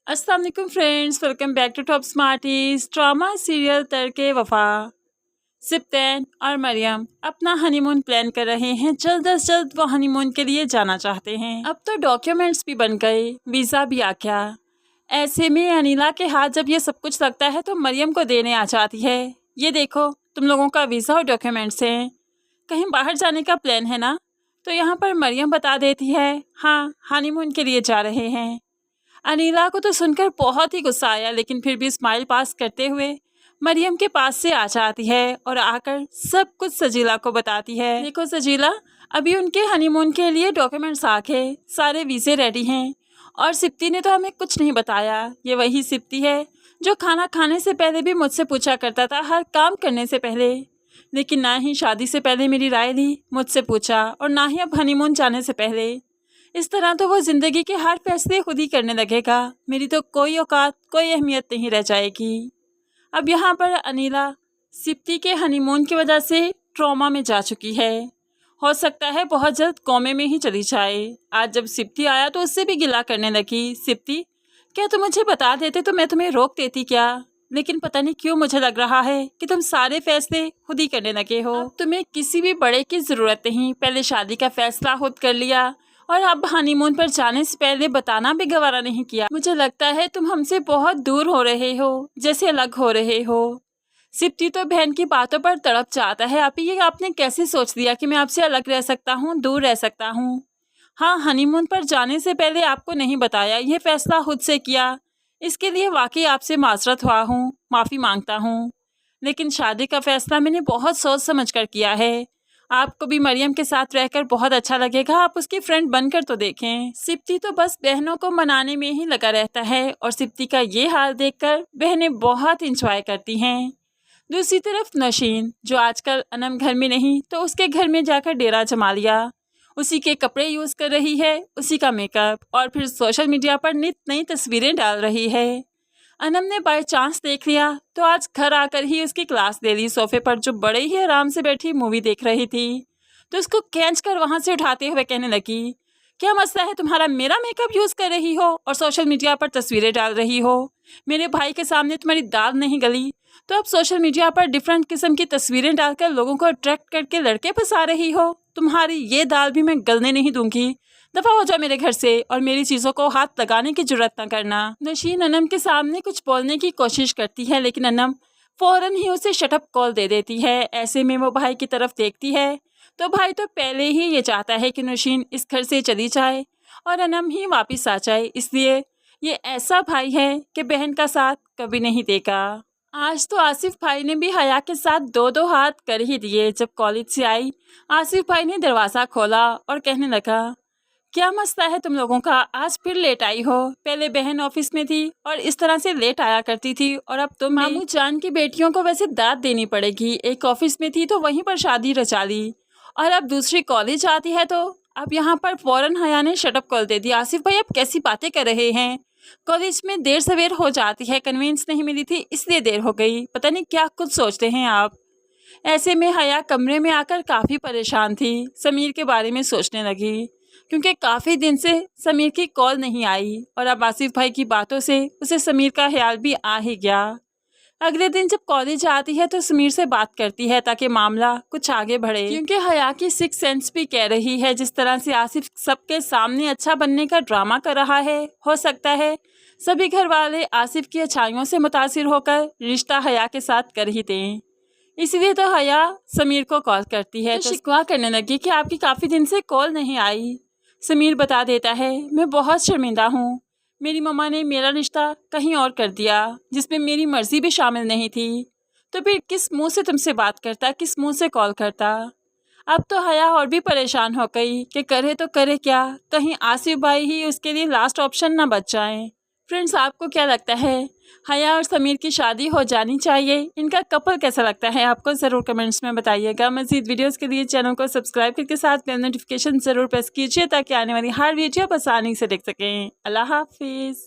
अस्सलाम वालेकुम friends, welcome back to top smarties. Drama serial तड़के वफा। सिप्तैन और मरियम अपना हनीमून प्लान कर रहे हैं। जल्द अज जल्द वो हनीमून के लिए जाना चाहते हैं। अब तो डॉक्यूमेंट्स भी बन गए, वीज़ा भी आ गया। ऐसे में अनिला के हाथ जब ये सब कुछ लगता है तो मरियम को देने आ जाती है। ये देखो, तुम लोगों का वीज़ा और डॉक्यूमेंट्स हैं। कहीं बाहर जाने का प्लान है ना? तो यहाँ पर मरियम बता देती है, हाँ, हनीमून के लिए जा रहे हैं। अनीला को तो सुनकर बहुत ही गुस्सा आया, लेकिन फिर भी स्माइल पास करते हुए मरियम के पास से आ जाती है और आकर सब कुछ सजीला को बताती है। देखो सजीला, अभी उनके हनीमून के लिए डॉक्यूमेंट्स आ गए, सारे वीज़े रेडी हैं और सिप्ती ने तो हमें कुछ नहीं बताया। ये वही सिप्ती है जो खाना खाने से पहले भी मुझसे पूछा करता था, हर काम करने से पहले, लेकिन ना ही शादी से पहले मेरी राय ली, मुझसे पूछा, और ना ही अब हनीमून जाने से पहले। इस तरह तो वो ज़िंदगी के हर फैसले खुद ही करने लगेगा। मेरी तो कोई औकात, कोई अहमियत नहीं रह जाएगी। अब यहाँ पर अनीला सिप्ती के हनीमून की वजह से ट्रॉमा में जा चुकी है। हो सकता है बहुत जल्द कोमे में ही चली जाए। आज जब सिप्ती आया तो उससे भी गिला करने लगी। सिप्ती, क्या तुम मुझे बता देते तो मैं तुम्हें रोक देती क्या? लेकिन पता नहीं क्यों मुझे लग रहा है कि तुम सारे फैसले खुद ही करने लगे हो। अब तुम्हें किसी भी बड़े की ज़रूरत नहीं। पहले शादी का फैसला खुद कर लिया और अब हनीमून पर जाने से पहले बताना भी गवारा नहीं किया। मुझे लगता है तुम हमसे बहुत दूर हो रहे हो, जैसे अलग हो रहे हो। सिप्ती तो बहन की बातों पर तड़प जाता है। आप ये आपने कैसे सोच लिया कि मैं आपसे अलग रह सकता हूँ, दूर रह सकता हूँ? हाँ, हनीमून पर जाने से पहले आपको नहीं बताया, ये फैसला खुद से किया। इसके लिए वाकई आपसे माजरत हुआ हूँ, माफ़ी मांगता हूँ। लेकिन शादी का फैसला मैंने बहुत सोच समझ कर किया है। आपको भी मरियम के साथ रहकर बहुत अच्छा लगेगा, आप उसकी फ्रेंड बनकर तो देखें। सिप्ती तो बस बहनों को मनाने में ही लगा रहता है और सिप्ती का ये हाल देखकर बहनें बहुत इंजॉय करती हैं। दूसरी तरफ नशीन, जो आजकल अनम घर में नहीं तो उसके घर में जाकर डेरा जमा लिया, उसी के कपड़े यूज़ कर रही है, उसी का मेकअप, और फिर सोशल मीडिया पर नित नई तस्वीरें डाल रही है। अनम ने बाय चांस देख लिया तो आज घर आकर ही उसकी क्लास ले ली। सोफे पर जो बड़े ही आराम से बैठी मूवी देख रही थी तो उसको खींच कर वहाँ से उठाते हुए कहने लगी, क्या मसला है तुम्हारा? मेरा मेकअप यूज़ कर रही हो और सोशल मीडिया पर तस्वीरें डाल रही हो। मेरे भाई के सामने तुम्हारी दाल नहीं गली तो अब सोशल मीडिया पर डिफरेंट किस्म की तस्वीरें डालकर लोगों को अट्रैक्ट करके लड़के फंसा रही हो। तुम्हारी ये दाल भी मैं गलने नहीं दूंगी। दफा हो जाओ मेरे घर से और मेरी चीज़ों को हाथ लगाने की जरूरत न करना। नशीन अनम के सामने कुछ बोलने की कोशिश करती है, लेकिन अनम फौरन ही उसे शटअप कॉल दे देती है। ऐसे में वो भाई की तरफ देखती है तो भाई तो पहले ही ये चाहता है कि नशीन इस घर से चली जाए और अनम ही वापस आ जाए, इसलिए ये ऐसा भाई है कि बहन का साथ कभी नहीं देगा। आज तो आसिफ भाई ने भी हया के साथ दो दो हाथ कर ही दिए। जब कॉलेज से आई, आसिफ भाई ने दरवाज़ा खोला और कहने लगा, क्या मसला है तुम लोगों का? आज फिर लेट आई हो। पहले बहन ऑफिस में थी और इस तरह से लेट आया करती थी, और अब तुम मामू जान की बेटियों को वैसे दाद देनी पड़ेगी। एक ऑफिस में थी तो वहीं पर शादी रचा ली और अब दूसरी कॉलेज आती है तो अब यहाँ पर फौरन हया ने शटअप कॉल दे दी। आसिफ भाई आप कैसी बातें कर रहे हैं? कॉलेज में देर सवेर हो जाती है, कन्वेंस नहीं मिली थी इसलिए देर हो गई। पता नहीं क्या कुछ सोचते हैं आप। ऐसे में हया कमरे में आकर काफ़ी परेशान थी। समीर के बारे में सोचने लगी क्योंकि काफ़ी दिन से समीर की कॉल नहीं आई और अब आसिफ भाई की बातों से उसे समीर का ख्याल भी आ ही गया। अगले दिन जब कॉलेज आती है तो समीर से बात करती है ताकि मामला कुछ आगे बढ़े, क्योंकि हया की सिक्स सेंस भी कह रही है जिस तरह से आसिफ सबके सामने अच्छा बनने का ड्रामा कर रहा है, हो सकता है सभी घर वाले आसिफ की अच्छाइयों से मुतासिर होकर रिश्ता हया के साथ कर ही दें। इसलिए तो हया समीर को कॉल करती है तो शिकवा करने लगी कि आपकी काफ़ी दिन से कॉल नहीं आई। समीर बता देता है, मैं बहुत शर्मिंदा हूँ। मेरी मम्मा ने मेरा रिश्ता कहीं और कर दिया जिसमें मेरी मर्जी भी शामिल नहीं थी। तो फिर किस मुंह से तुमसे बात करता, किस मुंह से कॉल करता? अब तो हया और भी परेशान हो गई कि करे तो करे क्या, कहीं आसिफ भाई ही उसके लिए लास्ट ऑप्शन ना बच जाए। फ्रेंड्स, आपको क्या लगता है, हया और समीर की शादी हो जानी चाहिए? इनका कपल कैसा लगता है आपको? ज़रूर कमेंट्स में बताइएगा। मज़ीद वीडियोस के लिए चैनल को सब्सक्राइब करके साथ बेल नोटिफिकेशन ज़रूर प्रेस कीजिए ताकि आने वाली हर वीडियो आप आसानी से देख सकें। अल्लाह हाफिज़।